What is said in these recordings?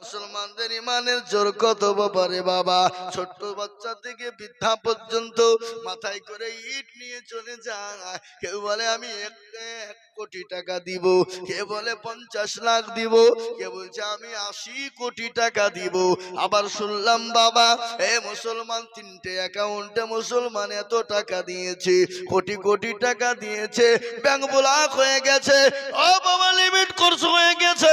মুসলমানদের ইমানের জোর কত বাবারে বাবা। ছোট্ট বাচ্চা থেকে বৃদ্ধা পর্যন্ত মাথায় করে ইট নিয়ে চলে যায়। কেউ বলে আমি 1 কোটি টাকা দিব, কে বলে 50 লাখ দিব, কে বলছে আমি 80 কোটি টাকা দিব। আবার শুনলাম বাবা মুসলমান 3টে অ্যাকাউন্টে মুসলমান এত টাকা দিয়েছে, কোটি কোটি টাকা দিয়েছে, ব্যাংক ব্লক হয়ে গেছে, ও বাবা লিমিট কোর্স হয়ে গেছে,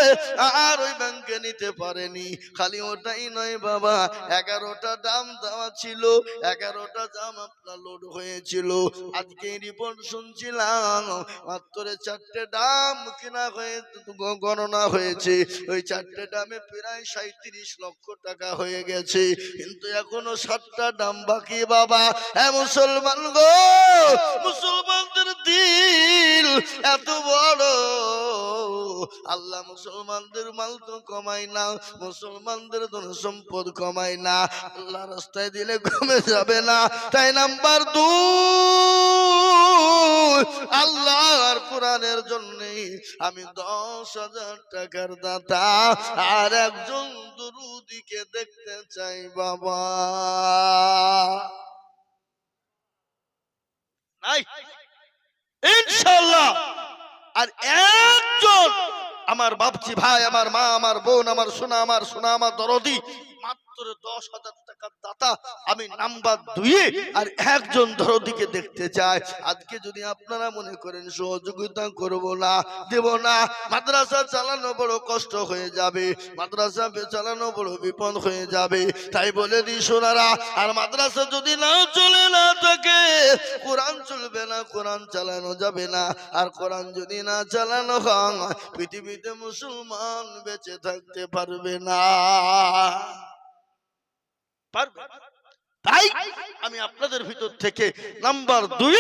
আর ওই ব্যাংকে নিতে পারেনি। খালি ওটাই নয় বাবা, 11টা দাম দেওয়া ছিল, 11টা দাম আপনার লোড হয়েছিল। আজকে রিপোর্ট শুনছিলাম মাত্র 4টে দাম কিনা হয়ে গণনা হয়েছে, ওই 4টে দামে প্রায় 37 লক্ষ টাকা হয়ে গেছে, কিন্তু এখনো 7টা দাম বাকি বাবা। মুসলমান গো, মুসলমানদের দিল এত বড়, আল্লাহ মুসলমানদের মাল তো কমায় না, মুসলমানদের ধন সম্পদ কমায় না, আল্লাহ রাস্তায় দিলে কমে যাবে না। তাই নাম্বার 2, আল্লাহর কোরআনের জন্য আমি 10,000 টাকার দাতা আর একজন দুরূদীকে দেখতে চাই বাবা। নাই ইনশাআল্লাহ। আর একজন আমার বাপজি ভাই, আমার মা, আমার বোন, আমার সোনা, আমার দরদি, মাত্র 10,000 টাকার দাতা আমি নাম্বার 2 আর একজন দরদিকে দেখতে চাই। আজকে যদি আপনারা মনে করেন সহযোগিতা করব না, দেব না, মাদ্রাসা চালানো বড় কষ্ট হয়ে যাবে, মাদ্রাসা চালানো বড় বিপদ হয়ে যাবে, তাই বলে দিই সোনারা, আর মাদ্রাসা যদি না চলে না থাকে, কোরআন চলবে না, কোরআন চালানো যাবে না, আর কোরআন যদি না চালানো হয় পৃথিবীতে মুসলমান বেঁচে থাকতে পারবে না। তাই আমি আপনাদের ভিতর থেকে নাম্বার 2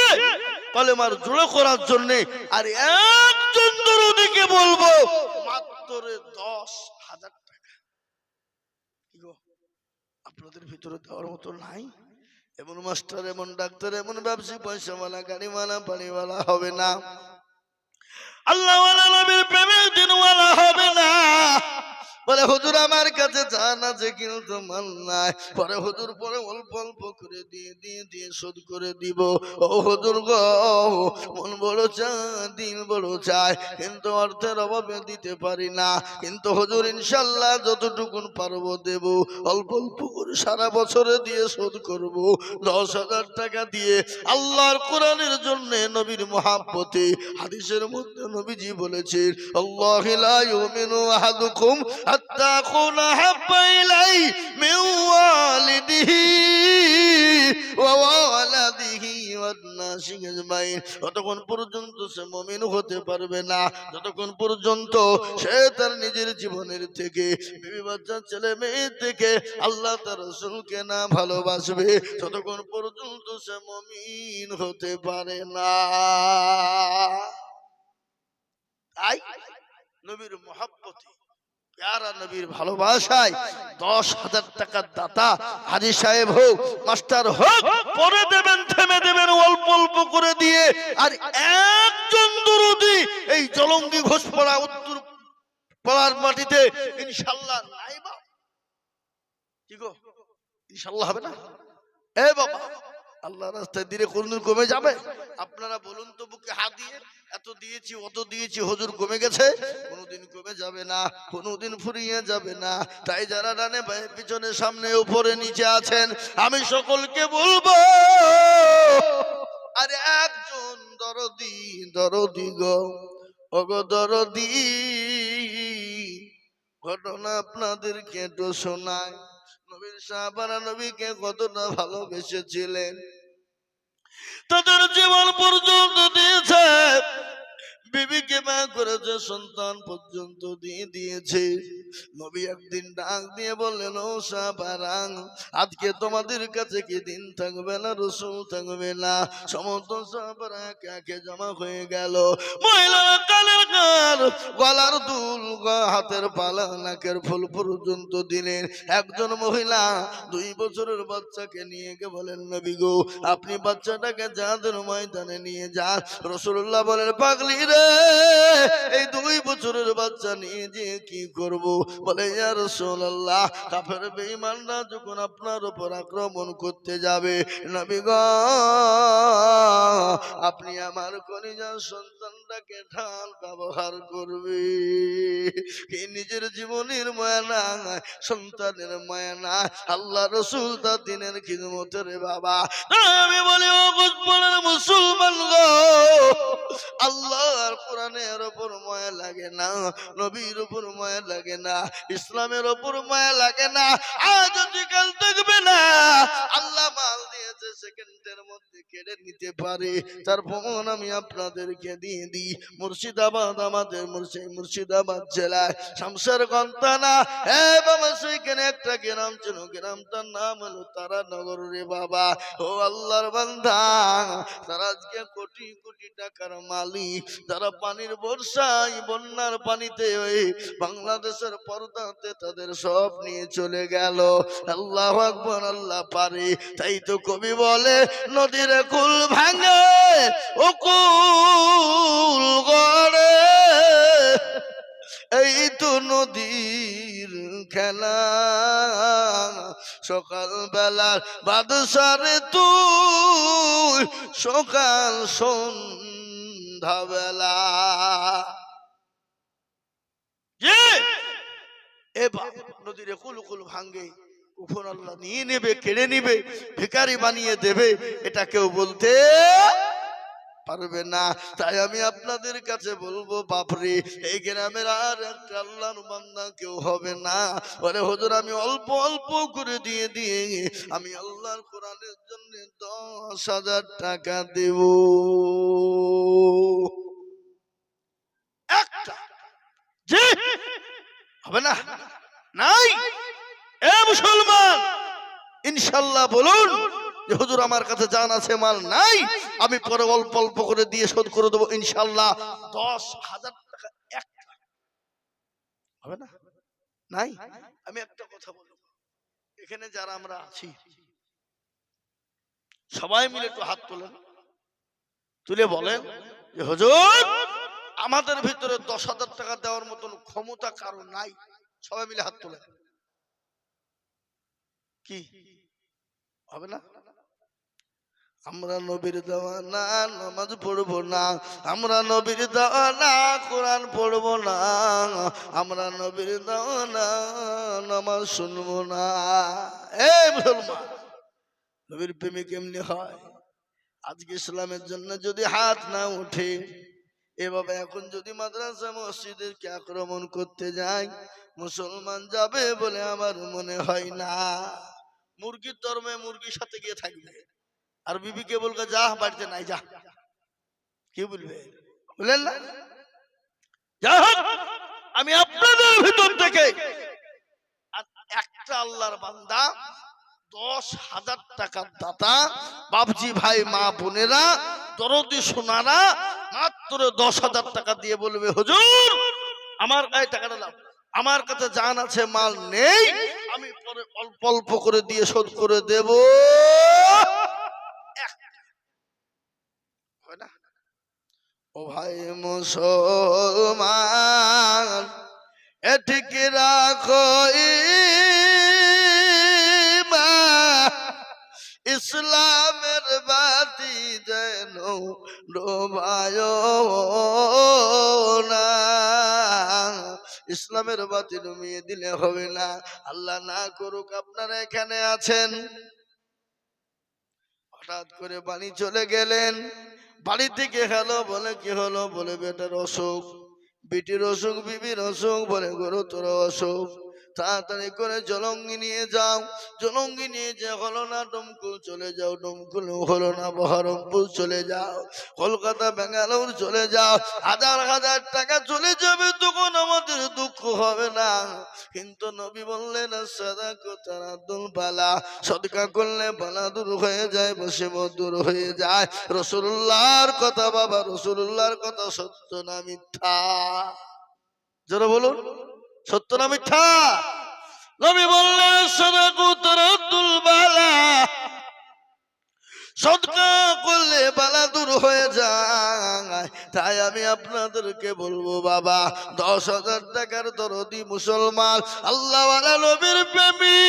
কলেমার জোড়া করার জন্য আর একজন দরদিকে বলবো মাত্র 10,000 টাকা। আপনাদের ভিতরে দেওয়ার মতো নাই? এমন মাস্টার, এমন ডাক্তার, এমন ব্যবসায়ী, পয়সাওয়ালা, গাড়িওয়ালা, বাড়িওয়ালা হবে না, আল্লাহওয়ালা, নবীর প্রেমের দিনওয়ালা হবে না। বলে হুজুর আমার কাছে জান আছে কিন্তু মান নাই, পরে হুজুর পরে অল্প অল্প করে দিয়ে শোধ করে দিব। ও হুজুর গো, মন বড় চায়, দিন বড় চায়, কিন্তু অর্থের অভাবে দিতে পারি না, কিন্তু হুজুর ইনশাল্লাহ যতটুকুন পারবো দেব, অল্প অল্প করে সারা বছরে দিয়ে শোধ করব। 10,000 টাকা দিয়ে আল্লাহর কোরআনের জন্য, নবীর মহাব্বতে। হাদিসের মধ্যে নবীজি বলেছেন, আল্লাহু লা ইউমিনু আহাদুকুম হাত্তা আকুনা হাব্বা ইলাইহি মিন ওয়ালিদিহি ওয়া ওয়ালাদিহি ওয়ান নাসি আজমাইন। যতক্ষণ পর্যন্ত সে মুমিন হতে পারবে না, যতক্ষণ পর্যন্ত সে তার নিজের জীবনের থেকে, বিবি বাচ্চা, ছেলে মেয়ে থেকে আল্লাহ তার রাসূলকে না ভালোবাসবে, ততক্ষণ পর্যন্ত সে মুমিন হতে পারে না। তাই নবীর মহব্বতে, প্যারা নবীর ভালোবাসায় 10,000 টাকার দাতা হাজী সাহেব হোক, মাস্টার হোক, পরে দেবেন, থেমে দেবেন অল্প অল্প করে দিয়ে। আর একজন দরদি এই জলঙ্গি ঘোষপাড়া উত্তর পাড়ার মাটিতে ইনশাআল্লাহ নাই বা কি গো, ইনশাআল্লাহ হবে না? এ বাবা, আল্লাহ রাস্তায় দিলে কোনদিন কমে যাবে? আপনারা বলুন তো, বুকে হাত দিয়ে এত দিয়েছি, অত দিয়েছি, হুজুর কমে গেছে? কোনদিন কমে যাবে না, কোনদিন ফুরিয়ে যাবে না। তাই যারা ডানে বায়ে পিছনে সামনে উপরে নিচে আছেন, আমি সকলকে বলবো, আরে একজন দরদি গো, ওগো দরদি, ঘটনা আপনাদেরকে তো শোনায়। নবীর সাহাবারা নবীকে কতটা ভালোবেসেছিলেন, তাদের জীবন পর্যন্ত দিয়েছে, বিবিকে মা করেছে, সন্তান পর্যন্ত দিয়ে দিয়েছে। নবী একদিন ডাক দিয়ে বললেন, ও সাহাবারা, আজকে তোমাদের কাছে কি দিন থাকবে না, রাসূল থাকবে না? সমস্ত সাহাবারা একে একে জমা হয়ে গেল। মহিলারা কানের কান, গলার দুল, হাতের পালা, নাকের ফুল পর্যন্ত দিলেন। একজন মহিলা 2 বছরের বাচ্চাকে নিয়ে গিয়ে বলেন, নবী গো, আপনি বাচ্চাটাকে জাহাদের ময়দানে নিয়ে যান। রাসূলুল্লাহ বলেন, পাগলি রে, এই 2 বছরের বাচ্চা নিয়ে যে কি করব? বলে ইয়া রাসূলুল্লাহ, কাফের বেঈমানরা যখন আপনার উপর আক্রমণ করতে যাবে, নবী গো আপনি আমার কলিজার সন্তানটাকে ঢাল ব্যবহার করবে। এই নিজের জীবনের মায়া না, সন্তানের মায়া না, আল্লাহ রাসূল তার দিনের খিদমতের বাবা। আমি বলি ও মুসলমান গো, আল্লাহর কোরআনের উপর মায়া লাগে না, নবীর উপর মায়া লাগে না, ইসলামের উপর মায়া লাগে না, আজ কাল থাকবে না। আল্লাহ মাল দিয়েছে, সেকেন্ডের মধ্যে কেড়ে নিতে পারে। তার প্রমাণ আমি আপনাদেরকে দিয়ে দিই। মুর্শিদাবাদ, আমাদের মুর্শিদাবাদ জেলায় শামশেরগঞ্জ থানা, বাবা সেখানে একটা গ্রাম ছিল, গ্রামটার নাম হলো তারানগর রে বাবা। ও আল্লাহর বান্দা, তারা আজকে কোটি কোটি টাকার মালিক, তারা পানির বর্ষায় বন্যার পানিতে ওই বাংলাদেশের পর্দাতে তাদের সব নিয়ে চলে গেল। আল্লাহু আকবার, আল্লাহ পারে। তাই তো কবি বলে নদীর কুল ভাঙে ও কুল গড়ে, এই তো নদীর খেলা। সকাল বেলার বাদশারে তুই, সকাল সন্ধ্যা বেলা। এবার নদীর কুল কুল ভাঙ্গে, কখন আল্লাহ নিয়ে নেবে, কেড়ে নিবে, ভিখারি বানিয়ে দেবে, এটা কেউ বলতে পারবে না। তাই আমি আপনাদের কাছে বলবো, বাপরে এই গ্রামের আর একটা আল্লাহর বান্দা কেউ হবে না। বলে হুজুর আমি অল্প অল্প করে দিয়ে দিয়ে আমি আল্লাহর কোরআনের জন্য 10,000 টাকা দেব। একটা জি হবে না? নাই? এ মুসলমান, ইনশাআল্লাহ বলুন যে হুজুর আমার কাছে জান আছে, মাল নাই, আমি পরে অল্প অল্প করে দিয়ে শোধ করে দেবো ইনশাআল্লাহ। 10,000 টাকা একটা হবে না? নাই? আমি একটা কথা বলবো, এখানে যারা আমরা আছি সবাই মিলে একটু হাত তোলেন, তুলে বলেন যে হুজুর আমাদের ভিতরে 10,000 টাকা দেওয়ার মতন ক্ষমতা কারো নাই। সবাই মিলে হাত তোলেন। কি হবে না? আমরা নবীর দেওয়া না নামাজ পড়বো না, আমরা নবীর দেওয়া না কোরআন পড়বো না, আমরা নবীর দেওয়া না নামাজ শুনবো না। এই মুসলমান, নবীর প্রেমে কেমনি হয়? আজকে ইসলামের জন্য যদি হাত না উঠে, এভাবে এখন যদি মাদ্রাসা মসজিদকে আক্রমণ করতে যায়, মুসলমান যাবে বলে আমার মনে হয় না। মুরগির তরমে মুরগির সাথে গিয়ে থাকবে, আর বিবিকে বলবে যা বাড়িতে নাই যা, কি বলবে? বলেন না? যা হোক, আমি আপনাদের ভিতর থেকে একটা আল্লাহর বান্দা 10,000 টাকার দাতা বাপজি ভাই মা বোনেরা দরদি সোনারা মাত্র 10,000 টাকা দিয়ে বলবে হুজুর আমার গায়ে টাকাটা দাও, আমার কাছে জান আছে মাল নেই, আমি পরে অল্প অল্প করে দিয়ে শোধ করে দেব। ও ভাই মুসলমান, এটিকে রাখো ইসলামের বাতি যেন ডোবায় না। ইসলামের বাতি ডুবিয়ে দিলে হবে না। আল্লাহ না করুক আপনারা এখানে আছেন, হঠাৎ করে বাড়ি চলে গেলেন, বাড়ি থেকে হলো বলে কি হলো? বলে বেটার অসুখ, বিটির অসুখ, বিবির অসুখ, বলে গুরুতর অসুখ, তাড়াতাড়ি করে জলঙ্গি নিয়ে যাও। জলঙ্গি নিয়ে যে হলো না, ডমকুল চলে যাও, ডমকুল হলো না, বহরমপুর চলে যাও, কলকাতা বেঙ্গালোর চলে যাও, হাজার হাজার টাকা চলে যাবে, তখন আমাদের দুঃখ হবে না। কিন্তু নবী বললেন সাদাকাতুল বালা, সদকা করলে বালা দূর হয়ে যায়, মুসিবত দূর হয়ে যায়। রাসূলুল্লাহর কথা বাবা, রাসূলুল্লাহর কথা সত্য না মিথ্যা? যারা বলুন সত্য না মিথ্যা? নবী বললেন সাদাকাতুল বালা, সদকা করলে বালা দূর হয়ে যায়। তাই আমি আপনাদেরকে বলবো বাবা, 10,000 টাকার দরদি মুসলমান, আল্লাহ ওয়ালা নবীর প্রেমী,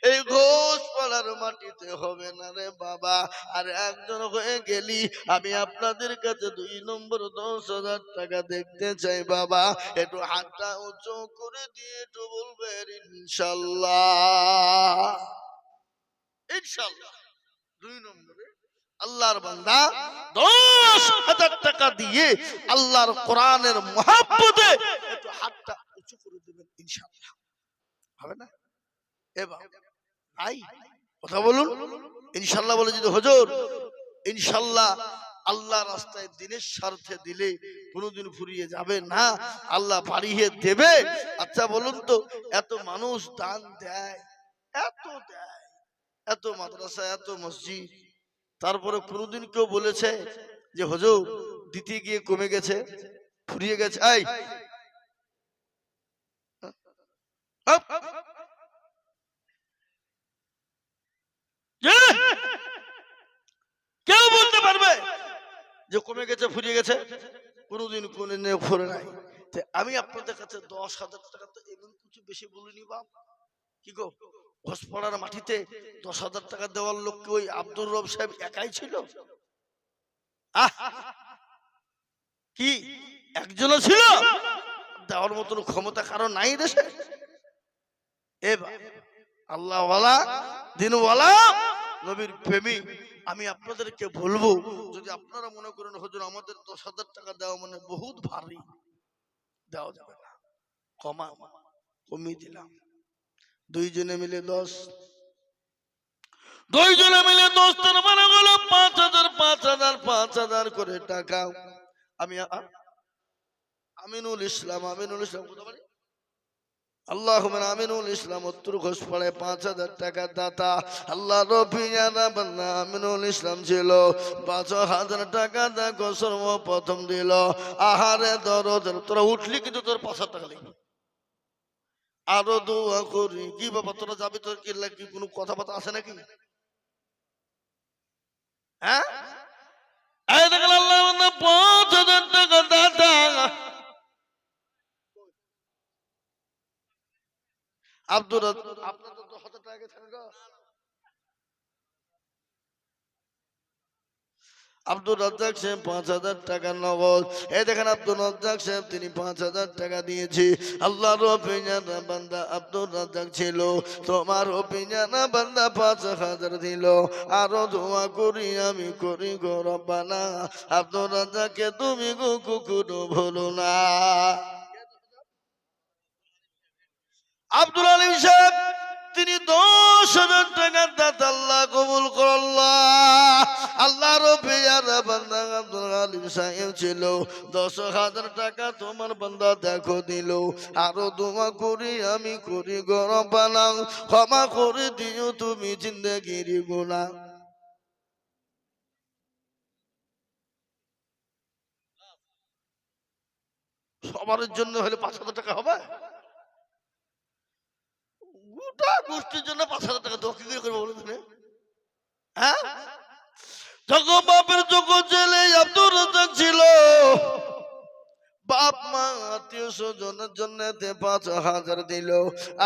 এই ঘোষপাড়ার মাটিতে হবে না রে বাবা। আর একজন হয়ে গেলি, আমি আপনাদের কাছে 2 নম্বর 10,000 টাকা দেখতে চাই বাবা। একটু হাতটা উঁচু করে দিয়ে একটু বলবেন ইনশাল্লাহ। ইনশাল্লাহ 2 নম্বরে আল্লাহর বান্দা 10,000 টাকা দিয়ে আল্লাহর কোরআনের মহব্বতে একটু হাতটা উঁচু করে দিবেন ইনশাল্লাহ। হবে না? এবার আই কথা বলুন ইনশাল্লাহ বলে, যদি হুজুর ইনশাল্লাহ আল্লাহ রাস্তায় দিনের স্বার্থে দিলে কোনোদিন ফুরিয়ে যাবে না, আল্লাহ বাড়িয়ে দেবে। আচ্ছা বলুন তো, এত মানুষ দান দেয়, এত মাদ্রাসা, এত মসজিদ, তারপরে কোনোদিন কেউ বলেছে যে হুজুর দিতে গিয়ে কমে গেছে, ফুরিয়ে গেছে? এই কেউ বলতে পারবে যে কমে গেছে, ফুরিয়ে গেছে? কোনোদিন ফুরে নাই। আমি আপনাদের কাছে 10,000 টাকা তো এমন কিছু বেশি বলিনি বাপ। কি গো, ঘোষপাড়ার মাটিতে 10,000 টাকা দেওয়ার লোক কি ওই আব্দুর রব সাহেব একাই ছিল? কি একজনও ছিল? দেওয়ার মতন ক্ষমতা কারো নাই দেশে? এবার আল্লাহ ওয়ালা, দিনওয়ালা, নবীর প্রেমী, আমি আপনাদেরকে বলবো, যদি আপনারা মনে করেন হুজুর আমাদের 10,000 টাকা দেওয়া মানে বহুত ভারী, দেওয়া যাবে না, কমিয়ে দিলাম। 2 জনে মিলে 10, 2 জনে মিলে 10, তার মানে হলো 5,000, 5,000, 5,000 করে টাকা। আমি আমিনুল ইসলাম কত বলি? আল্লাহুম্মা আমিনুল ইসলাম উত্তর ঘোষপাড়ায় 5,000 টাকা দাতা। আল্লাহ রবিয়ানা বান্দা আমিনুল ইসলাম ছিল, 5,000 টাকা দেখো সর্বপ্রথম দিল। আহারে দরদ, তোরা উঠলি কিন্তু তোর 5,000 টাকা লাগবে। আরো দোয়া করি। কি বাবা তোরা যাবি, তোর কি লাগবে? কোনো কথাবার্তা আছে নাকি? হ্যাঁ, এই দেখেন আল্লাহ 5,000 টাকা দাতা। আব্দুর আপনার তো 10,000 টাকা গেছে না? আব্দুর রাজ্জাক সাহেব 5,000 টাকা নগদ। এই দেখেন আব্দুর রাজ্জাক সাহেব, তিনি 5,000 টাকা দিয়েছি। আল্লাহর রবিয়ানা বান্দা আব্দুর রাজ্জাক ছিল, তোমার রবিয়ানা বান্দা 5,000 দিল। আরো দোয়া করি আমি করি গো রব্বানা, আব্দুর রাজ্জাককে তুমি গো কুকুরও ভুলো না। আব্দুল আলিম সাহেব, তিনি 10,000 টাকার দাতা। আল্লাহ কবুল করল্লাহ। আল্লাহ রবিয়ানা বান্দা আব্দুল আলিম সাহেব ছিল, 10,000 টাকা তোমার বান্দা দেখো দিল। আরো দোয়া করি আমি করি গো রব্বানা, ক্ষমা করে দিও তুমি জিন্দেগির গুনাহ। সবার জন্য হলে 5,000 টাকা হবে? গোটা গোষ্ঠীর জন্য 5,000 টাকা দেওয়া কি করে করবো বলুন? হ্যাঁ, যখন বাপের যখন ছেলে আব্দুর রাজ্জাক ছিল, বাপ মা আত্মীয় স্বজনের জন্য 5,000 দিল।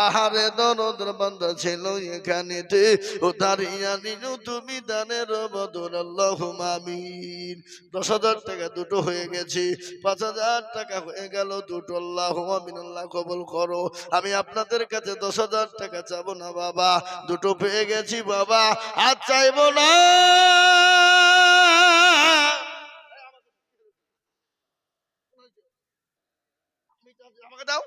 আহারে দরদের বান্দা ছিল এখানেতে, ও দাঁড়িয়ে নিল তুমি দানের বদল। আল্লাহুম্মা আমিন। 10,000 টাকা দুটো হয়ে গেছে, 5,000 টাকা হয়ে গেল দুটো। আল্লাহুম্মা আমিন। আল্লাহ কবুল করো। আমি আপনাদের কাছে 10,000 টাকা চাবো না বাবা, দুটো পেয়ে গেছি বাবা, আর চাইবো না। আমাকে দাও,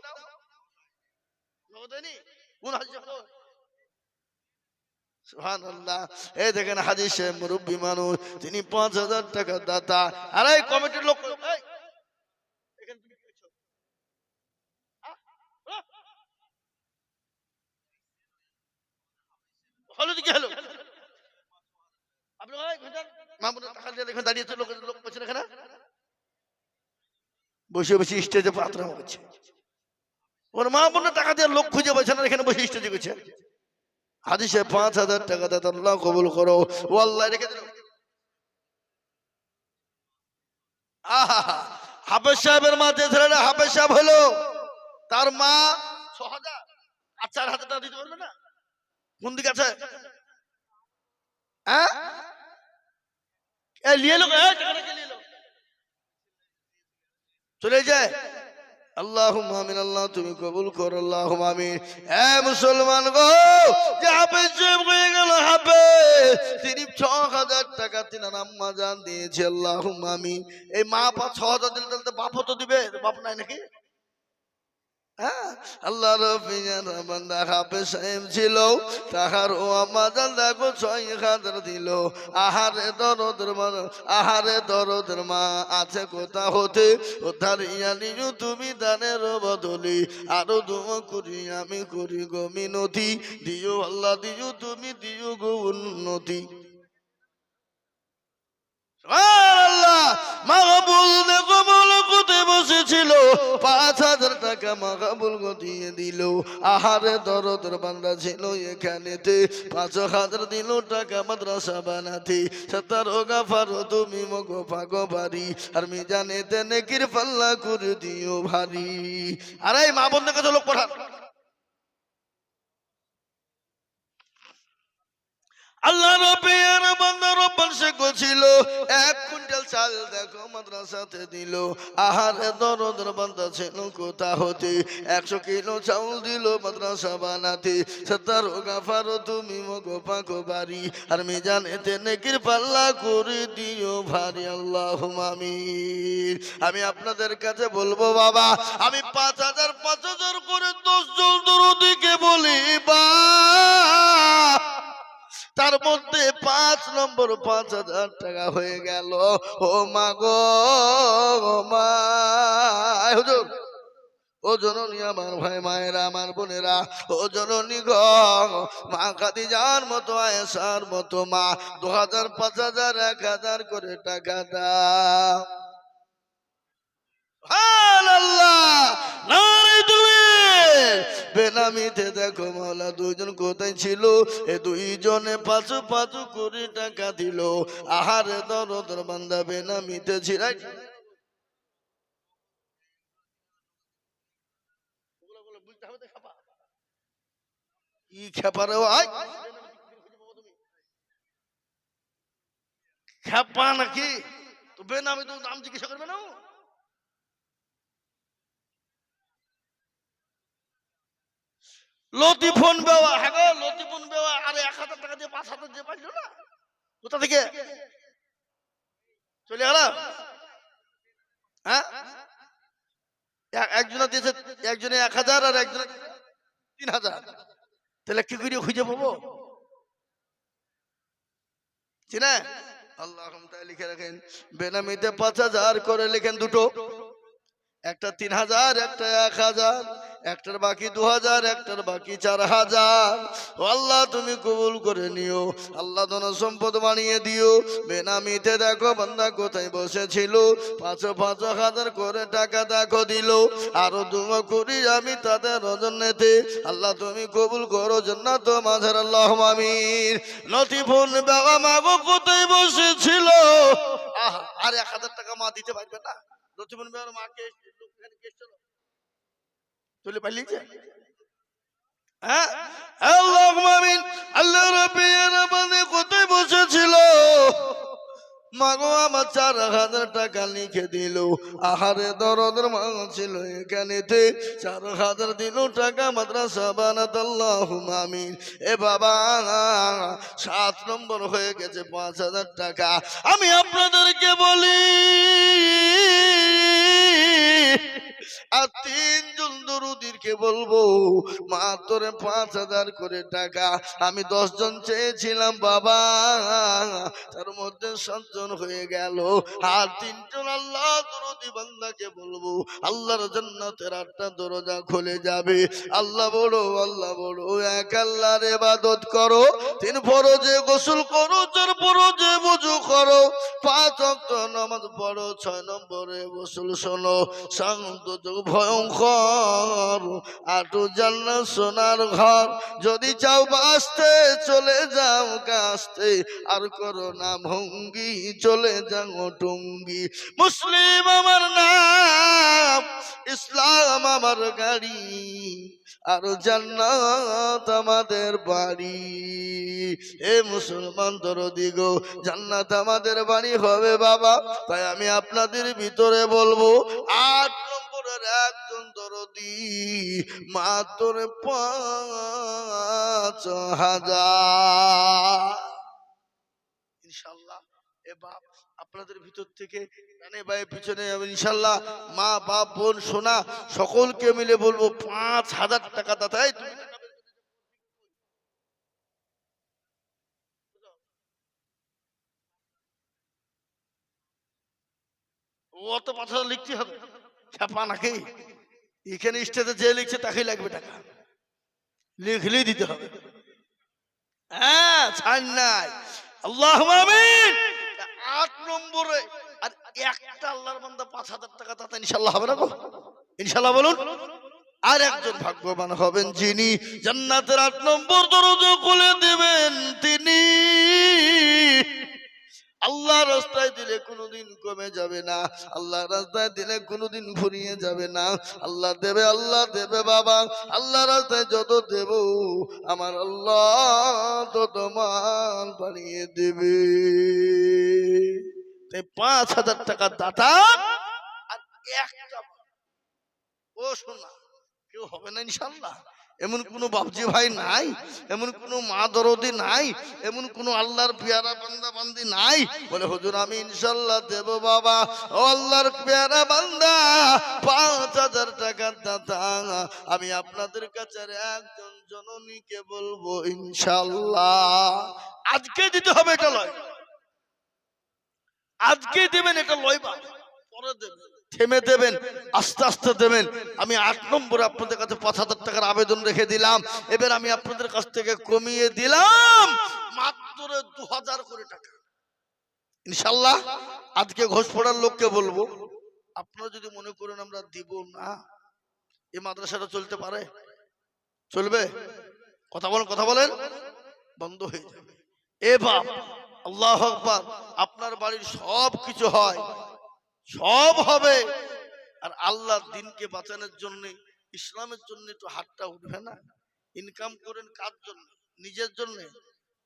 সুবহানাল্লাহ। এই দেখেন হাজী সাহেব মুরব্বী মানুষ, তিনি 5,000 টাকা দাতা। আরে কমিটির লোক হলো দিকে হলো, আপনি মামুনের টাকা দিয়ে দেখেন দাঁড়িয়েছে লোক বসে এখানে বসে বসে স্টেজে প্রার্থনা করছে। ওর মা বোনের টাকা দিয়ে লোক খুঁজে পাচ্ছে না, এখানে বসে স্টেজে করছে। হাদিসে 5,000 টাকা দাতা আল্লাহ কবুল করো। ও আল্লাহ রেখে দিল। আহা, হাফেজ সাহেবের মা যে ছেলেটা হাফেজ সাহেব হলো, তার মা 6,000 আর 4,000 টাকা দিতে পারবে না? কোন দিকে আছে? হ্যাঁ, নিয়ে লো, টাকাটা নিয়ে লো, চলে যায়। আল্লাহুম্মা আমিন। আল্লাহ তুমি কবুল করো, আল্লাহুম্মা আমিন। এ মুসলমান গো, যে হাফেজ সাহেব হয়ে গেল হাফেজ, তিনি 6,000 টাকা তিনার আম্মা জান দিয়েছে, আল্লাহুম্মা আমিন। এই মা 6,000 দিলে তাহলে তো বাপও তো দিবে, বাপ নাই নাকি? হ্যাঁ, আল্লাহ রফিজান বান্দা হাফেজ সাহেব ছিল, তাহার ও আম্মা জান দেখো 6,000 দিল। আহারে দরদের মা, আহারে দরদের মা আছে কোথা হতে, উদ্ধার ইয়া নিও তুমি দানের বদলে, আরো দোয়া করি আমি করি গো মিনতি, দিও আল্লাহ দিও তুমি দিও গো উন্নতি। আল্লাহ মাহবুল দেখো মলকুতে বসেছিল, 5,000 টাকা মাহবুল দিয়ে দিল। আহারে দরদের বান্দা ছিল এখানেতে, 5,000 দিল টাকা মাদ্রাসা বানাতে। সত্তর গাফার তুমি মগো পাগো বাড়ি, আর মিজানেতে নেকির পাল্লা করে দিও ভারী। আরে মা বন্ধের কাছে লোক পাঠান। আল্লাহ রবের বান্দা রব্বান শেখ ছিল, 1 কুইন্টাল চাল দেখো মাদ্রাসাতে দিল। আহারে দরদের বান্দা ছিল কোথা হতে, 100 কিলো চাউল দিল মাদ্রাসা বানাতে। সত্তর গাফার তুমি মগো পাকো বাড়ি, আর মিজান এতে নেকির পাল্লা করে দিও ভারী, আল্লাহুম্মা আমিন। আমি আপনাদের কাছে বলবো বাবা, আমি 5,000 5,000 করে 10 জন দরদিকে বলি বা, তার মধ্যে 5 নম্বর 5,000 টাকা হয়ে গেল। ও মা গো, ও মা, হুজুর, ও জননী আমার ভাই মায়েরা আমার বোনেরা, ও জননী গো, মা খাদিজার মতো আয়েশার মতো মা 2,000 5,000 1,000 করে টাকা দাও। বেনামিতে দেখো মাওলা 2 জন কোথায় ছিল, এ 2 জনে 5 করে টাকা দিল। আহারে দরদের বান্দা বেনামিতে ছিল। কি খেপারে ভাই, খেপা নাকি? তো বেনামি তো নাম জিজ্ঞাসা করবে না। লতিফোন বেওয়া, হ্যাঁ গো লতিফোন বেওয়া, আরে 1,000 টাকা দিয়ে 5,000 দিয়ে পাইলো না, কোথা থেকে চলে গেল? হ্যাঁ, একজনে দিয়েছে, একজনে 1,000 আর একজনে 3,000, তাহলে কি করে খুঁজে পাবো? চিনা আল্লাহ লিখে রাখেন, বেনামিতে 5,000 করে লিখেন দুটো, একটা 3,000 একটা 1,000, একটার বাকি 2,000 একটার বাকি 4,000। আল্লাহ তুমি কবুল করে নিও, আল্লাহ ধন সম্পদ বানিয়ে দিও। বেনামিতে দেখো বান্দা কোথায় বসেছিল, 5,000 করে টাকা দেখো দিল। আরো দোয়া করি আমি তাদের রজনেতে, আল্লাহ তুমি কবুল করো জান্নাত মাঝার, আল্লাহুম্মা আমিন। লতিফুন বাবা মাগো কোথায় বসেছিল, আর 1,000 টাকা মা দিতে পারবে না? লতিফুন বাবার মাকে চলে পালিয়েছে। হ্যাঁ, আল্লাহুম্মা আমিন। আল্লাহ রাব্বির রহমানে কোথায় বসেছিল, মাগো আমার 4,000 টাকা লিখে দিল। আহারে দরদের মা ছিল এখানেতে, 4,000 দিল টাকা মাদ্রাসা বানাতে, আল্লাহুম্মা আমিন। এ বাবা 7 নম্বর হয়ে গেছে 5,000 টাকা। আমি আপনাদেরকে বলি, আর 3 জন দরুদীরকে বলবো, মাত্র 5,000 করে টাকা। আমি 10 জন চেয়েছিলাম বাবা, তার মধ্যে 7 জন হয়ে গেল। আর 3 জন আল্লাহ দরুদি বান্দাকে বলবো, আল্লাহর জান্নাতের 8টা দরজা খুলে যাবে। আল্লাহ বড়, আল্লাহ বড়, এক আল্লাহর ইবাদত করো, 3 ফরজে গোসল করো, 4 ফরজে ওযু করো, 5 ওয়াক্ত নামাজ পড়ো, 6 নম্বরে গোসল শোনো, শান্ত ভয়ঙ্কর আটু জান্নাত সোনার ঘর, যদি চাও বাঁচতে চলে যাও কাস্তে, আর করো না ভঙ্গি চলে যাও টঙ্গি। মুসলিম আমার নাম, ইসলাম আমার গাড়ি, আর জান্নাত আমাদের বাড়ি। এ মুসলমান দরদি গো, জান্নাত আমাদের বাড়ি হবে বাবা। তাই আমি আপনাদের ভিতরে বলবো, 8 নম্বরের একজন দরদি মাত্র 5,000 ইনশাআল্লাহ। এ বাপ, আপনাদের ভিতর থেকে ডানে বায়ে পিছনে ইনশাআল্লাহ মা বাপ বোন সোনা সকলকে মিলে বলবো 5,000 টাকা দাতা। এই তুমি অত 5,000 লিখতে হবে ছাপা নাকি? এখানে স্টেজে যে লিখছে তাকেই লাগবে টাকা, লিখলেই দিতে হবে। হ্যাঁ, ছাড় নাই। আল্লাহুম্মা আমিন। 8 নম্বরে আর একটা আল্লাহর বান্দা 5,000 টাকা দাতা ইনশাআল্লাহ হবে না গো? ইনশাআল্লাহ বলুন। আর একজন ভাগ্যবান হবেন যিনি জান্নাতের 8 নম্বর দরজা খুলে দেবেন তিনি। আল্লাহ রাস্তায় দিলে কোনোদিন কমে যাবে না, আল্লাহ রাস্তায় দিলে কোনোদিন ফুরিয়ে যাবে না। আল্লাহ দেবে বাবা, আল্লাহ রাস্তায় যত দেব আমার আল্লাহ তত মান বাড়িয়ে দেবে। তাই 5,000 টাকা দাতা আর একটা ও শোনা কেউ হবে না ইনশাআল্লাহ। এমন কোন বাপজি ভাই নাই, এমন কোন মা দরদি নাই, এমন কোন আল্লাহর পেয়ারা বান্দা বান্দি নাই বলে হুজুর আমি ইনশাআল্লাহ দেব বাবা। ও আল্লাহর পেয়ারা বান্দা, 5,000 টাকা দাতা আমি আপনাদের কাছে একজন জননীকে বলবো ইনশাআল্লাহ আজকে দিতে হবে। এটা লয়, আজকে দেবেন, এটা লয় বা পরে দেবেন, থেমে দেবেন, আস্তে আস্তে দেবেন। আমি 8 নম্বরে আপনাদের কাছে 5,000 টাকার আবেদন রেখে দিলাম। এবার আমি আপনাদের কাছ থেকে কমিয়ে দিলাম মাত্র 2,000 করে টাকা ইনশাআল্লাহ। আজকে ঘোষপড়ার লোককে বলবো, আপনারা যদি মনে করেন আমরা দিব না, এই মাদ্রাসাটা চলতে পারে? চলবে? কথা বলেন, বন্ধ হয়ে যাবে। এ বাপ, আল্লাহু আকবার। আপনার বাড়ির সব কিছু হয়, সব হবে, আর আল্লাহ দিনকে বাঁচানোর জন্য, ইসলামের জন্য একটু হাতটা উঠবে না? ইনকাম করেন কার জন্য? নিজের জন্য।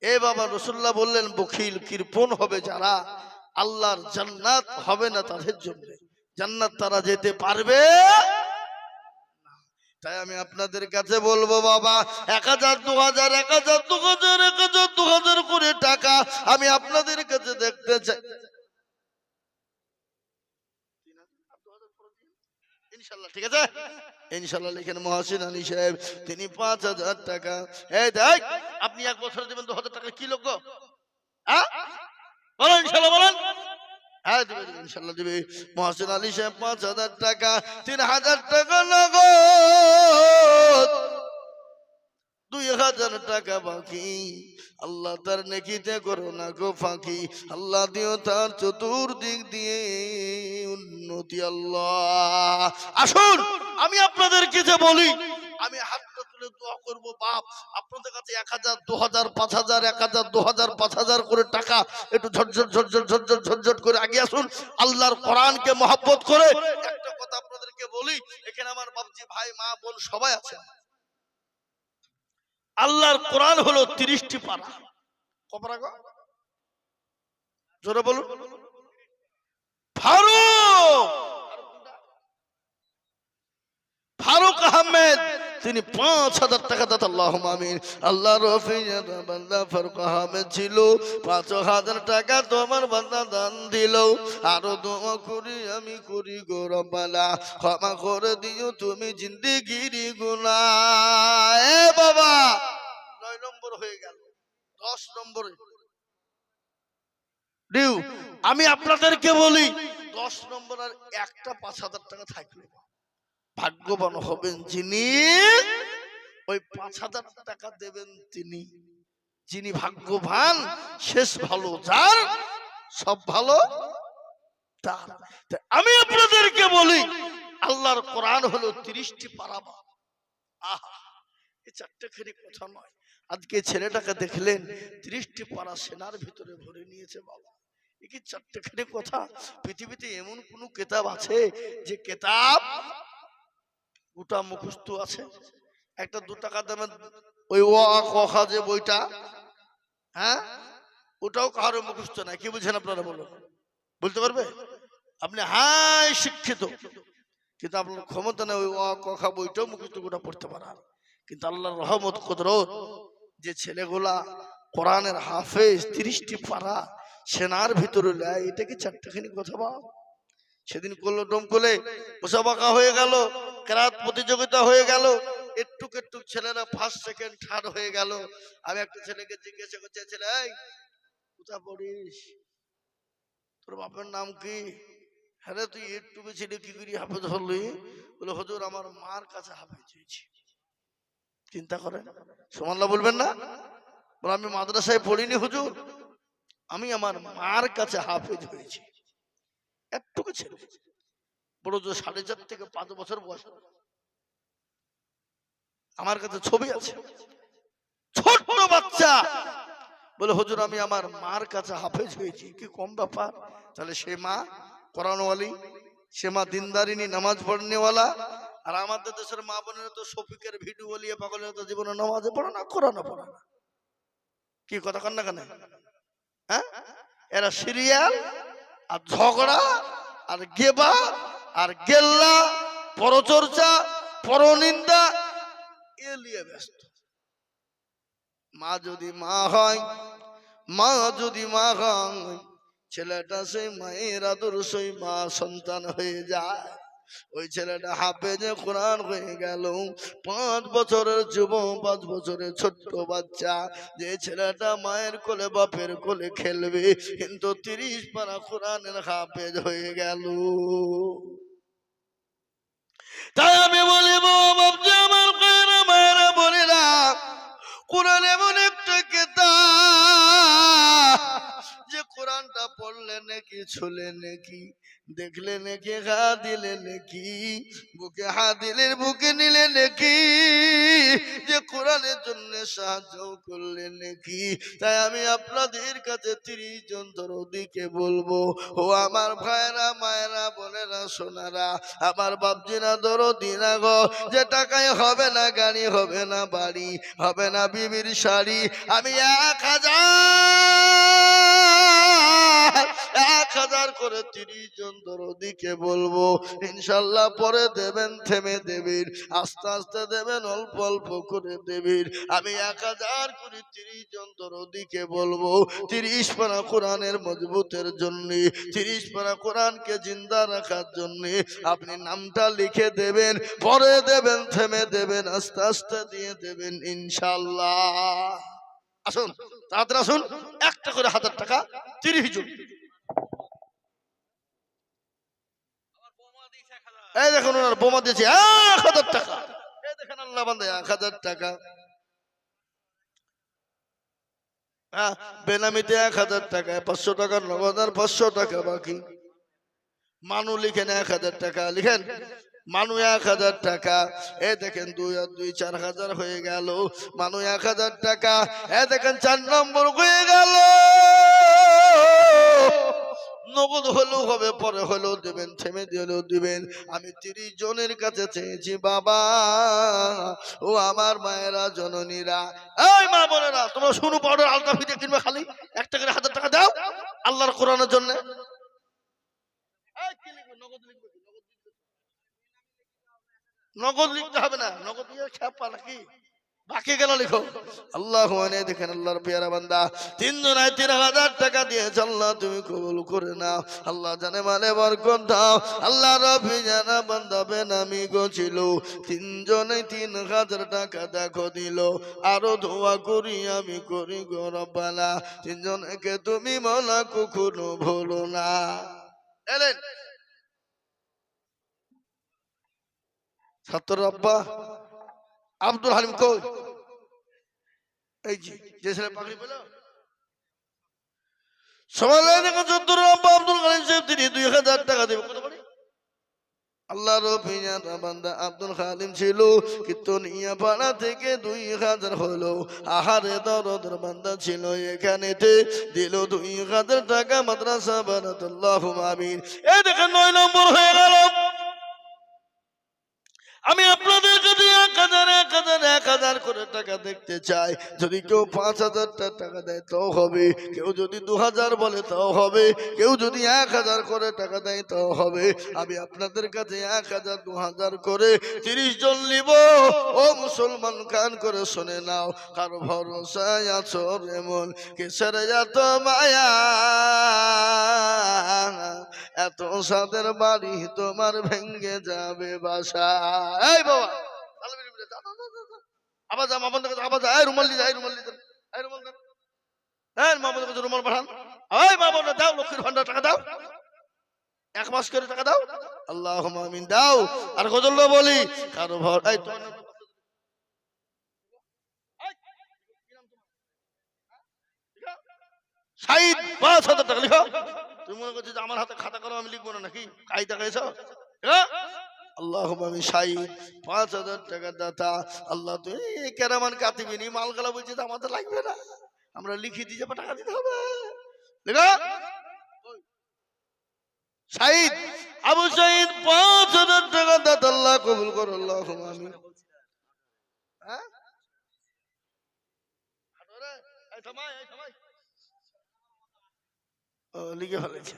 এ বাবা, রাসূলুল্লাহ বললেন বখিল কৃপণ হবে যারা, আল্লাহর জান্নাত হবে না তাদের জন্য, জান্নাত তারা যেতে পারবে। তাই আমি আপনাদের কাছে বলবো বাবা, 1,000 2,000 1,000 2,000 1,000 2,000 করে টাকা আমি আপনাদের কাছে দেখতে চাই ইনশাআল্লাহ। ঠিক আছে ইনশাআল্লাহ। লিখেন মহসিন আলী সাহেব, তিনি 5,000 টাকা। এই দেখ, আপনি 1 বছর দিবেন 2,000 টাকা, কি লোক? হ্যাঁ বলেন ইনশাআল্লাহ, বলেন। হ্যাঁ দিবে, ইনশাআল্লাহ দিবে। মহসিন আলী সাহেব 5,000 টাকা, 3,000 টাকা নগদ, 2,000 টাকা বাকি। আল্লাহ তার নেকিতে করো না গো ফাঁকি, আল্লাহ দিও তার চতুর্দিক দিয়ে উন্নতি। আল্লাহ আসুন আমি আপনাদের কাছে বলি, আমি হাতটা তুলে দোয়া করব বাপ, আপনাদের কাছে 1,000 2,000 5,000 1,000 2,000 5,000 করে টাকা একটু ঝটঝট করে আগে আসুন। আল্লাহর কোরআনকে মহব্বত করে একটা কথা আপনাদেরকে বলি, এখানে আমার বাপজি ভাই মা বোন সবাই আছে। আল্লাহর কোরআন হলো 30টি পারা। কপারা গো? জোরে বলুন। ফারুক আহমেদ তিনি 5,000 টাকা দাতা। আল্লাহুম্মা আমিন। আল্লাহ রফিজের বান্দা ফারুক আহমেদ ছিল, 5,000 টাকা তোমার বান্দা দান দিল। আরো দোয়া করি আমি করি গো রব্বানা, ক্ষমা করে দিও তুমি জিন্দেগির গুনাহ। এ বাবা 9 নম্বর হয়ে গেল, 10 নম্বরে ডিউ। আমি আপনাদেরকে বলি 10 নম্বর আর একটা 5,000 টাকা থাকলো, ভাগ্যবান হবেন যিনি ওই 5,000 টাকা দেবেন তিনি, যিনি ভাগ্যবান শেষ ভালো যার, সব ভালো তার। আমি আপনাদেরকে বলি আল্লাহর কোরআন হলো 30টি পারা। আহা, এই চারটেখানি কথা নয়। আজকে ছেলেটাকে দেখলেন 30টি পারা সেনার ভিতরে ভরে নিয়েছে বাবা। এ কি চারটেখানি কথা? পৃথিবীতে এমন কোন কিতাব আছে যে কিতাব গোটা মুখস্থ আছে? একটা 2 টাকা দামের ওই ও আ ক খ যে বইটা, হ্যাঁ, ওটাও কারো মুখস্থ নাই। কি বুঝেন আপনারা? বলতে পারবে? আপনি হাই শিক্ষিত, কিন্তু আপনার ক্ষমতা নেই ওই অ ক খ বইটাও মুখস্থ গোটা পড়তে পারার। কিন্তু আল্লাহর রহমত কুদরত, যে ছেলেগুলা কোরআনের হাফেজ 30টি পারা সেনার ভিতরে নেয়, এটা কি চারটেখানি কথা? বাপ সেদিন করলো ডোমকলে মুসাবাকা হয়ে গেল, কেরাত প্রতিযোগিতা হয়ে গেল, একটু একটু ছেলেরা ফার্স্ট সেকেন্ড থার্ড হয়ে গেল। আমি একটা ছেলেকে জিজ্ঞাসা করছি, ছেলে এই কোথা পড়িস, তোর বাপের নাম কি? হ্যাঁ তুই একটু ছেলে কি করি হাফেজ হলি? বলে হুজুর আমার মার কাছে হাফেজ হয়েছি। চিন্তা করেন, সুবহানাল্লাহ বলবেন না? বলে আমি মাদ্রাসায় পড়িনি হুজুর, আমি আমার মার কাছে হাফেজ হয়েছি। একটুকু ছেলে, বড় জোর 4.5 থেকে 5 বছর বয়স। আমার কাছে ছবি আছে, ছোট্ট বাচ্চা বলে হুজুর আমি আমার মার কাছে হাফেজ হয়েছি। কি কম ব্যাপার? তাহলে সে মা কোরআনওয়ালি, সে মা দিনদারিনী, নামাজ পড়নেওয়ালা। আর আমাদের দেশের মা বোনেরা তো শফিকের ভিডিও বলিয়ে পাগলের তো জীবনে নামাজে পড়ে না, কোরআনও পড়ে না। কি কথা কন না কেন? হ্যাঁ, এরা সিরিয়াল আর ঝগড়া আর গেবা আর গেল্লা, পরচর্চা, পরনিন্দা এ নিয়ে ব্যস্ত। মা যদি মা হয়, মা যদি মা হয়, ছেলেটা সেই মায়ের আদর্শই মা সন্তান হয়ে যায়। ওই ছেলেটা হাফেজে কোরআন হয়ে গেল। 5 বছরের যুবক, 5 বছরের ছোট্ট বাচ্চা, যে ছেলেটা মায়ের কোলে বাপের কোলে খেলবে, কিন্তু 30 পারা কোরআনের হাফেজ হয়ে গেল। তাই আমি বলি বাবা আমার কায়না মায়েরা বলি না, কোরআন এমন একটা কিতাব যে কোরআনটা পড়লে নাকি, ছুলে নাকি, দেখলে নাকি, হা দিলে নাকি, বুকে হা দিলে বুকে নিলে নাকি, যে কোরআনের জন্য সাহায্য করলে নাকি। তাই আমি আপনাদের কাছে 30 জন দরদিকে বলবো, ও আমার ভাইরা মায়েরা বোনেরা সোনারা, আমার বাপজিরা দরদিরা গো, যে টাকায় হবে না গাড়ি, হবে না বাড়ি, হবে না বিবির শাড়ি, আমি 1000 করে 30 জন দরদিকে বলবো, ইনশাল্লাহ পরে দেবেন, থেমে দেবেন, আস্তে আস্তে দেবেন, অল্প অল্প করে দেবেন। আমি 1000 করে 30 জন দরদিকে বলবো, 30 পারা কোরআনের মজবুতের জন্য, 30 পারা কোরআনকে জিন্দা রাখার জন্য আপনি নামটা লিখে দেবেন, পরে দেবেন, থেমে দেবেন, আস্তে আস্তে দিয়ে দেবেন ইনশাল্লাহ। আসুন তাড়াতাড়ি আসুন, একটা করে 1000 টাকা 30 জন। এই দেখুন ওনার বোমা দিয়েছে 1000 টাকা। এই দেখেন আল্লাহ বান্দা 1000 টাকা। হ্যাঁ, বেনামিতে 1000 টাকা, 500 টাকা নগদ আর 500 টাকা বাকি। মানু লিখেন 1000 টাকা, লিখেন মানু 1000 টাকা। এ দেখেন 2 আর 2 4000 হয়ে গেল। মানু 1000 টাকা। এ দেখেন 4 নম্বর হয়ে গেল। নগদ হলেও হবে, পরে হলেও দেবেন, থেমে দিলেও দিবেন। আমি 30 জনের কাছে চেয়েছি বাবা, ও আমার মায়েরা জননীরা, এই মা বোনেরা, তোমরা শুনু পাউডার আলতা ফিতে কিনবে, খালি একটা করে 1000 টাকা দাও আল্লাহর কোরআনের জন্য। নগদ লিখতে হবে না, নগদ দিয়ে ছাপা নাকি, বাকি গেল লিখো। আল্লাহ দেখেন আল্লাহর পেয়ারা বান্দা 3 জনায় 3000 টাকা দিয়েছে। আল্লাহ তুমি কবুল করে নাও, আল্লাহ জানে মানে বরকত দাও। আল্লাহ রবি জানা বান্দা বেনামি গছিল, 3 জনে 3000 টাকা দেখো দিল। আরো দোয়া করি আমি করি গো রব্বানা, 3 জনকে তুমি মওলা কখনো ভুলো না। এলেন ছাত্র আব্বা আব্দুল হালিম কই? এই যে ছেলে পাগড়ি পেল, সবাই দেখো ছাত্র আব্বা আব্দুল হালিম সাহেব, তিনি 2000 টাকা দেবে। কত বলি? আল্লাহর পিয়ারা বান্দা আব্দুল হালিম ছিল কিতনিয়া পাড়া থেকে 2000 হলো। আহারে দরদের বান্দা ছিল এখানেতে দিল 2000 টাকা মাদ্রাসা বানাত। আল্লাহুম্মা আমিন। এই দেখেন 9 নম্বর হয়ে গেল। আমি আপনাদের কাছে 1000 করে টাকা দেখতে চাই। যদি কেউ 5000 টাকা দেয় তাও হবে, কেউ যদি 2000 বলে তাও হবে, কেউ যদি 1000 করে টাকা দেয় তাও হবে। আমি আপনাদের কাছে 1000 2000 করে 30 জন নিব। ও মুসলমান কান করে শুনে নাও, কার ভরসায় আছো রে মন, কিসের এত মায়া, এত সাদের বাড়ি তোমার ভেঙ্গে যাবে বাসা। এই বাবা আবার যা মা বন্ধ আবার যা, রুমাল দিয়ে যায়, রুমাল দিয়ে এই রুমাল দেন, হ্যাঁ মা বন্ধ কাছে রুমাল পাঠান। এই মা বন্ধ দাও, লক্ষ্মীর ভান্ডার টাকা দাও, 1 মাস করে টাকা দাও। আল্লাহুম্মা আমিন। দাও। আর গজল বলি, কারো ভর এই তো শাহিদ 5000 টাকা লিখো। তুমি মনে করছো যে আমার হাতে খাতা কলম আমি লিখবো না নাকি? কায়দা খাইছো? আল্লাহুম্মা আমিন। শাহিদ 5000 টাকা দাতা। আল্লাহ তুই কেরামান কাতিবিনী মালগালা বলছে যে আমাদের লাগবে না, আমরা লিখে দিয়ে যাবো, টাকা দিতে হবে। লিখো। শাহিদ আবু শাহিদ 5000 টাকা দাতা। আল্লাহ কবুল করো। আল্লাহুম্মা আমিন। হ্যাঁ এই থামাই, এই থামাই। লিখে ফেলেছে,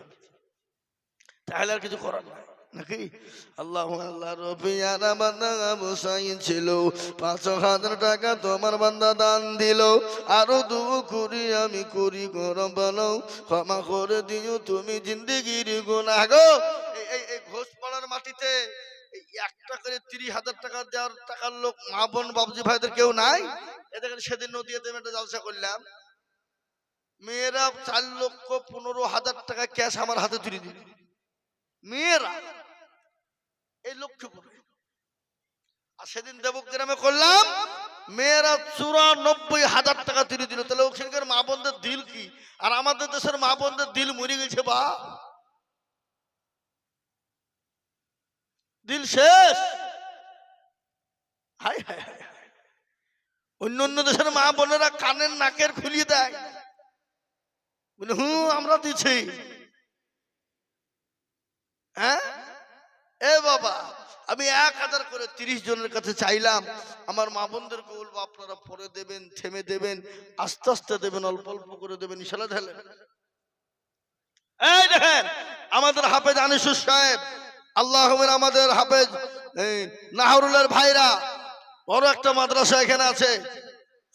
তাহলে আর কিছু করার নাই নাকি? আল্লাহ আল্লাহ রবিয়ানা বান্দা আবু সাইদ ছিল, 5000 টাকা তোমার বান্দা দান দিল। আরো দুঃ করি আমি করি গরম বানাও, ক্ষমা করে দিও তুমি জিন্দেগির গুনাহ গো। এই ঘোষপাড়ার মাটিতে এই একটা করে 30,000 টাকা দেওয়ার টাকার লোক মা বোন বাবজি ভাইদের কেউ নাই? এদের সেদিন নদীতে একটা জলসা করলাম, মেয়েরা 4,15,000 টাকা ক্যাশ আমার হাতে তুলে দিল। মেয়েরা এই লক্ষ্য করে। আর সেদিন দেবগ্রামে করলাম, মেয়েরা 94,000 টাকা তুলে দিল। তাহলে ওখানকার মা বোনদের দিল কি, আর আমাদের দেশের মা বোনদের দিল মরে গেছে বা দিল শেষ। High high high. অন্য অন্য দেশের মা বোনেরা কানের নাকের খুলিয়ে দেয়, বলে আমরা দিচ্ছি। হ্যাঁ এ বাবা, আমি 1000 করে 30 জনের কাছে চাইলাম। আমার মা বোনদেরকে বলবো আপনারা পরে দেবেন, থেমে দেবেন, আস্তে আস্তে দেবেন, অল্প অল্প করে দেবেন, ইনশাআল্লাহ ঢেলেন। এই দেখেন আমাদের হাফেজ আনিসুর সাহেব, আল্লাহ আমাদের হাফেজ নাহরুলের ভাইরা, বড় একটা মাদ্রাসা এখানে আছে।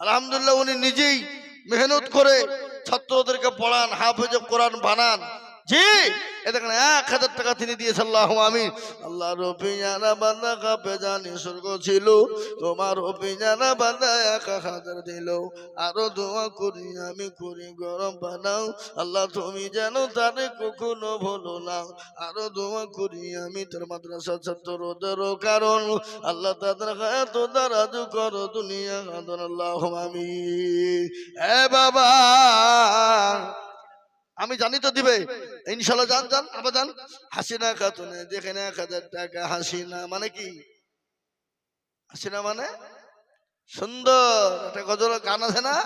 আলহামদুলিল্লাহ উনি নিজেই মেহনত করে ছাত্রদেরকে পড়ান, হাফেজ কোরআন বানান। জি এ দেখেন 1000 টাকা তিনি দিয়েছেন। আল্লাহুম্মা আমিন। আল্লাহ রবিয়ানা বান্দা কাপে জানি স্বর্গ ছিল, তোমার রবিয়ানা বান্দা 1000 দিল। আরো দোয়া করি আমি করি গরম বানাও, আল্লাহ তুমি যেন তারে কখনো ভুলো না। আরো দোয়া করি আমি তোর মাদ্রাসা ছাত্রদেরও, কারণ আল্লাহ তাদের হায়াত দারাজ করো দুনিয়া আদর। আল্লাহুম্মা আমিন। এ বাবা আমি জানি তো দিবে ইনশাআল্লাহ। যান যান আবার যান। হাসিনা খাতুনে যেখানে 1000 টাকা। হাসিনা মানে কি? হাসিনা মানে সুন্দর। একটা গজল গান আছে না,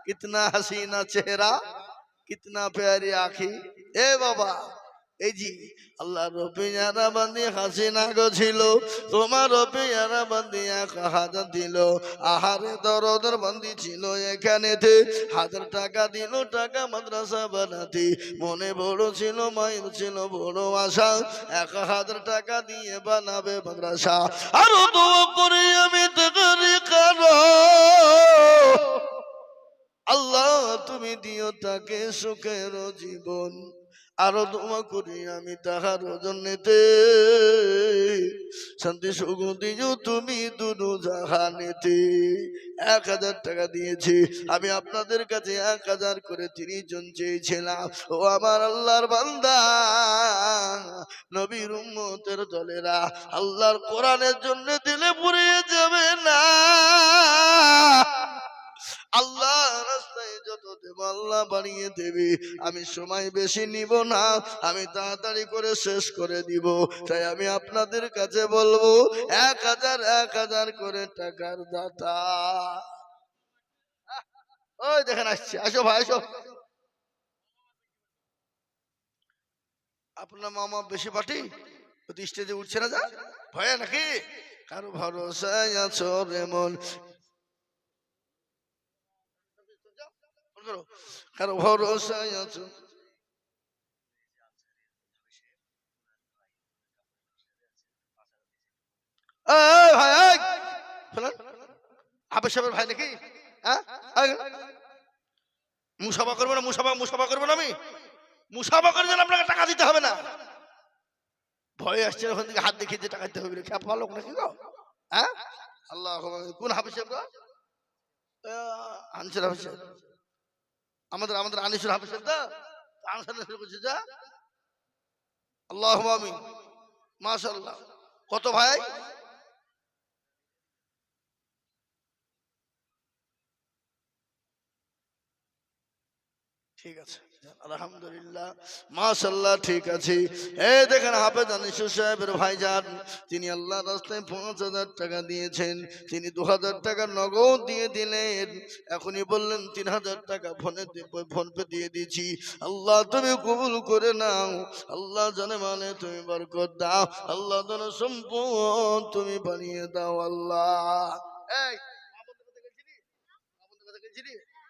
কিতনা হাসিনা চেহারা কিতনা প্যারি আঁখি। এ বাবা এই জি আল্লাহ রবিয়ানা বান্দি হাসিনা গো ছিল, তোমার রবিয়ানা বান্দি 1000 দিল। আহারে দরদের বান্দি ছিল এখানেতে, 1000 টাকা দিল টাকা মাদ্রাসা বানাতে। মনে বড় ছিল, মায়ের ছিল বড় আশা, 1000 টাকা দিয়ে বানাবে মাদ্রাসা। আরো দোয়া করি আমি তাকরি করো, আল্লাহ তুমি দিও তাকে সুখের জীবন। আরো দোয়া করি আমি তাহার জন্যতে, শান্তি সুখ দিও তুমি দুনু জাহানেতে। 1000 টাকা দিয়েছি আমি আপনাদের কাছে, 1000 করে 30 জন চেয়েছিলাম। ও আমার আল্লাহর বান্দা, নবীর উম্মতের দলেরা, আল্লাহর কোরআনের জন্য দিলে পুড়িয়ে যাবে না। আল্লাহ রাস্তায় যত দেব আল্লাহ বাড়িয়ে দেবে। আমি সময় বেশি নিব না, আমি তাড়াতাড়ি করে শেষ করে দিব। তাই আমি আপনাদের কাছে বলবো 1000 করে টাকার দাতা। ওই দেখেন আসছে, আসো ভাই আসো। আপনার মামা বেশি পার্টি স্টেজে উঠছে না, যা ভয়ে নাকি? কারো ভরসায় আছো রে মন, কারো ভরসায় আছো। ভাই আবে সাহেবের ভাই নাকি? হ্যাঁ, মুসাফা করবো না, মুসাফা করবো না। আমি মুসাফা করবেন, আপনাকে টাকা দিতে হবে না। ভয়ে আসছে ওখান থেকে হাত দেখিয়ে যে টাকা দিতে হবে, খেপ ভালো নাকি গো? হ্যাঁ, আল্লাহ কোন হাফিজ সাহেব গো? আনসার হাফিজ সাহেব, আমাদের আমাদের আনিসুর হাফিজ সাহেব তো আনসার করছে যা। আল্লাহ আমিন, মাশাআল্লাহ। কত ভাই? ঠিক আছে, আলহামদুলিল্লাহ, মাশাআল্লাহ, ঠিক আছে। এই দেখেন হাফেজ আনিসুর সাহেবের ভাইজান, তিনি আল্লাহর রাস্তায় 5000 টাকা দিয়েছেন। তিনি 2000 টাকা নগদ দিয়ে দিলেন। এখনই বললেন 3000 টাকা ফোন পে দিয়ে দিয়েছি। আল্লাহ তুমি কবুল করে নাও, আল্লাহ জানে মানে তুমি বরকত দাও, আল্লাহ ধন সম্পদ তুমি বানিয়ে দাও আল্লাহ। এই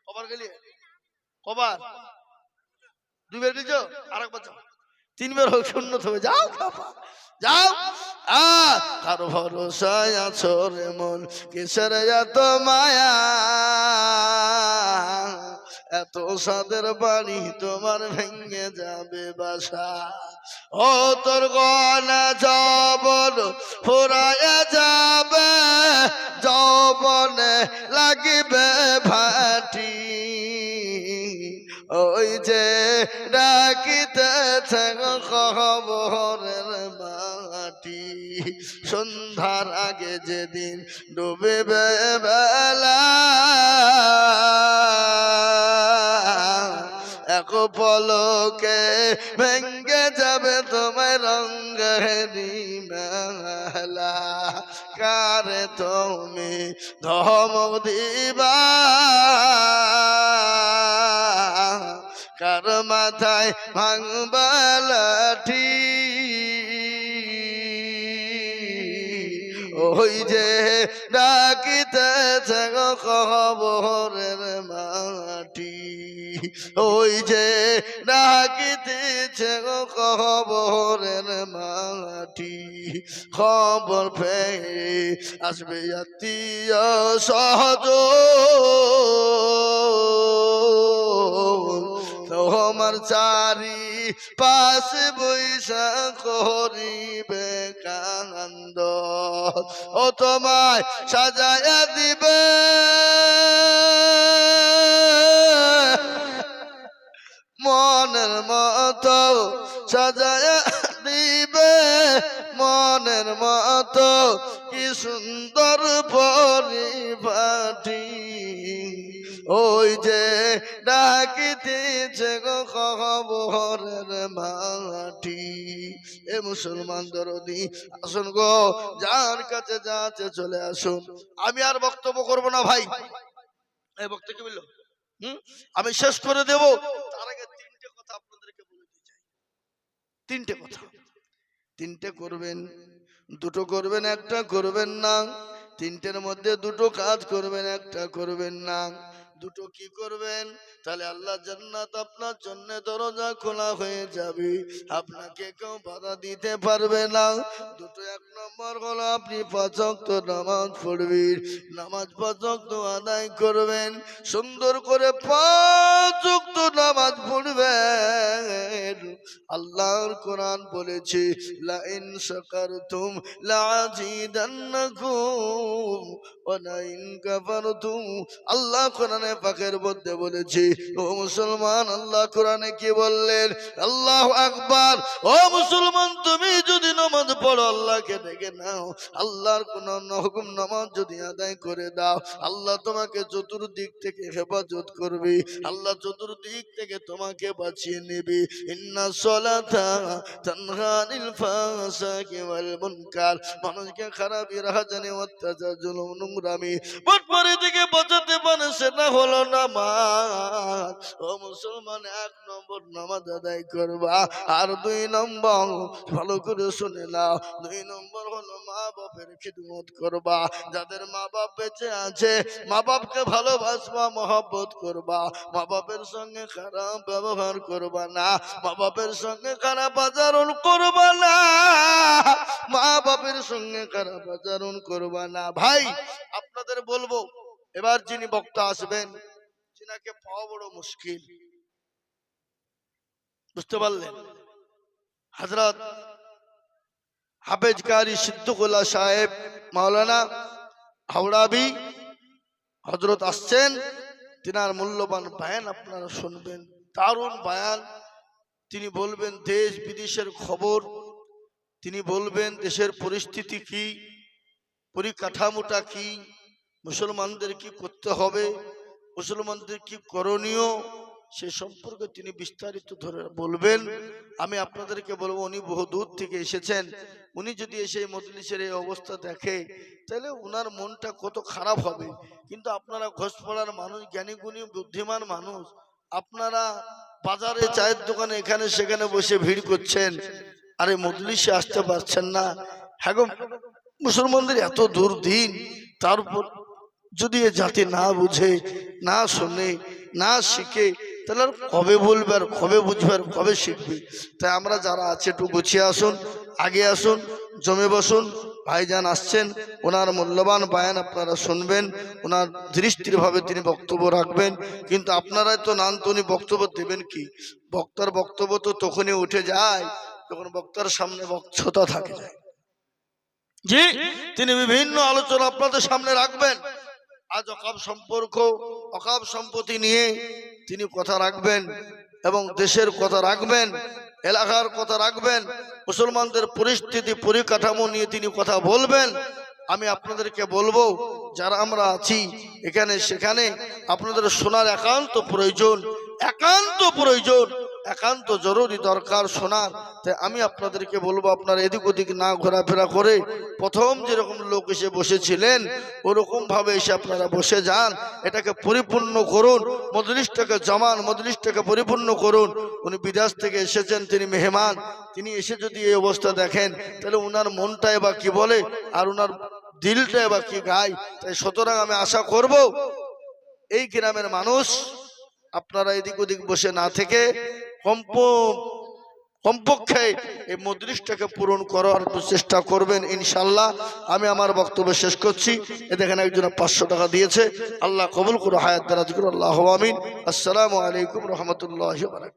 কবার গেলি? কবার? 2 বার দিছো, আরেকবার যাও, 3 বার হোক, শূন্য হবে, যাও যাও। কারো ভরসায় আছো রে মন, কিসের এত মায়া, এত সাদের বাড়ি তোমার ভেঙে যাবে বাসা। ও তোর গনা যৌবন ফুরায়া যাবে, যৌবনে লাগিবে ভাটি, ওই যে ডাকিতেছে খবরের মাটি। সন্ধ্যার আগে যেদিন ডুবিবে বেলা, এক পলকে ভেঙ্গে যাবে তোমার রঙ্গেরি মেলা। কারে তুমি ধমক দিবা, কার মাথায় ভাঙবা লাঠি, ওই যে ডাকিতেছে খবরের মাটি, ওই যে ডাকিতেছে খবরের মাটি। খবর পেয়ে আসবে আত্মীয় সহজন, তোমার চারি পাশে বৈশা করিবে কানন্দ, ও তোমায় সাজায়া দিবে মনের মতো, সাজায়া দিবে মনের মতো, কি সুন্দর পরিপাটি, ওই যে ডাকিতেছে গো খবরের মাটি। এ মুসলমান দরদি আসুন গো, যার কাছে যাচ্ছে চলে আসুন। আমি আর বক্তব্য করব না ভাই, এই বক্তব্য কি বললো আমি শেষ করে দেব। তার আগে 3টে কথা আপনাদেরকে বলে দিতে চাই। 3টে কথা, 3টে করবেন, 2টো করবেন, 1টা করবেন না। 3টের মধ্যে 2টো কাজ করবেন, 1টা করবেন না। 2টো কি করবেন? তাহলে আল্লাহ জান্নাত আপনার জন্য দরজা খোলা হয়ে যাবে, আপনাকে কেউ বাধা দিতে পারবে না। 1 নম্বর হলো আপনি 5 ওয়াক্ত নামাজ পড়বেন, নামাজ 5 ওয়াক্ত আদায় করবেন, সুন্দর করে 5 ওয়াক্ত নামাজ পড়বেন। আল্লাহর কোরআন বলেছে লা ইন শাকারতুম লা আযীদান্নাকুম ওয়ালাইন কাফারতুম। আল্লাহ কোরআনে পাকের মধ্যে বলেছে। ও মুসলমান, আল্লাহ কোরআনে কি বললেন? আল্লাহু আকবার। ও মুসলমান, তুমি যদি নামাজ পড়ো, আল্লাহকে ডেকে নাও, আল্লাহর কোন হুকুম নামাজ যদি আদায় করে দাও, আল্লাহ তোমাকে চতুর্দিক থেকে হেফাজত করবে, আল্লাহ চতুর্দিক থেকে তোমাকে বাঁচিয়ে নেবে। ইন্না সলাতা তানহা আনিল ফাহশাই ওয়াল মুনকার। মানুষকে খারাপি রাহাজানি অত্যাচার জুলুম নোংরামি বাটপারি থেকে বাঁচাতে পারে, সেটা হলো নামাজ। ও মুসলমান, 1 নম্বর নামাজ আদায় করবা। আর 2 নম্বর, ভালো করে শুনে নাও, 2 নম্বর হলো মা বাপের খিদমত করবা। যাদের মা বাপ বেঁচে আছে, মা বাপকে ভালোবাসবা, মহব্বত করবা। মা বাপের সঙ্গে খারাপ ব্যবহার করবা না, মা বাপের সঙ্গে খারাপ আচরণ করবা না, মা বাপের সঙ্গে খারাপ আচরণ করবা না। ভাই, আপনাদের বলবো, এবার যিনি বক্তা আসবেন, যিনাকে পাওয়া বড় মুশকিল, বুঝতে পারলেন? হযরত হাফেজ কারি সিদ্দিকুল্লাহ সাহেব মাওলানা হাওড়াবি হযরত আসছেন। তিনার মূল্যবান বয়ান আপনারা শুনবেন, দারুণ বয়ান। তিনি বলবেন দেশ বিদেশের খবর, তিনি বলবেন দেশের পরিস্থিতি কি, পরিকাঠামোটা কি, মুসলমানদের কি করতে হবে, মুসলমানদের কি করণীয়, সে সম্পর্কে তিনি বিস্তারিত ধরে বলবেন। আমি আপনাদেরকে বলবো, উনি বহু দূর থেকে এসেছেন। উনি যদি এসে মজলিসের এই অবস্থা দেখে, তাহলে উনার মনটা কত খারাপ হবে। কিন্তু আপনারা ঘোষপাড়ার মানুষ, জ্ঞানী গুণী বুদ্ধিমান মানুষ, আপনারা বাজারে, চায়ের দোকানে, এখানে সেখানে বসে ভিড় করছেন, আরে মজলিসে আসতে পারছেন না। হ্যাঁ গো, মুসলমানদের এত দুর্দিন, তারপর যদি এ জাতি না বুঝে, না শোনে, না শিখে, তাহলে আর কবে বলবে, আর কবে বুঝবে, আর কবে শিখবে? তাই আমরা যারা আছে একটু গুছিয়ে আসুন, আগে আসুন, জমে বসুন। ভাইজান আসছেন, ওনার মূল্যবান বয়ান আপনারা শুনবেন, ওনার দৃষ্টিরভাবে তিনি বক্তব্য রাখবেন। কিন্তু আপনারাই তো নান, তো উনি বক্তব্য দেবেন কি? বক্তার বক্তব্য তো তখনই উঠে যায় যখন বক্তার সামনে বক্তৃতা থাকে যায়। জি, তিনি বিভিন্ন আলোচনা আপনাদের সামনে রাখবেন। আজ অকাপ সম্পর্ক, অকাপ সম্পত্তি নিয়ে তিনি কথা রাখবেন, এবং দেশের কথা রাখবেন, এলাকার কথা রাখবেন, মুসলমানদের পরিস্থিতি পরিকাঠামো নিয়ে তিনি কথা বলবেন। আমি আপনাদেরকে বলবো, যারা আমরা আছি এখানে সেখানে, আপনাদের শোনার একান্ত প্রয়োজন, একান্ত প্রয়োজন, একান্ত জরুরি দরকার শোনার। তাই আমি আপনাদেরকে বলবো, আপনারা এদিক ওদিক না ঘোরাফেরা করে, প্রথম যেরকম লোক এসে বসেছিলেন ওরকম ভাবে এসে আপনারা বসে যান, এটাকে পরিপূর্ণ করুন, মজলিসটাকে জমান, মজলিসটাকে পরিপূর্ণ করুন। উনি বিদেশ থেকে এসেছেন, তিনি মেহমান, তিনি এসে যদি এই অবস্থা দেখেন, তাহলে উনার মনটাই বা কি বলে, আর উনার দিলটাই বা কি গায়। তাই সুতরাং আমি আশা করব, এই গ্রামের মানুষ আপনারা এদিক ওদিক বসে না থেকে কমপক্ষে এই মজলিসটাকে পূরণ করার চেষ্টা করবেন ইনশাআল্লাহ। আমি আমার বক্তব্য শেষ করছি। এ দেখেন একজন 500 টাকা দিয়েছে, আল্লাহ কবুল করুন, হায়াত দারাজ করুন, আল্লাহু আমিন। আসসালামু আলাইকুম রহমতুল্লাহি ওয়া বারাকাতুহু।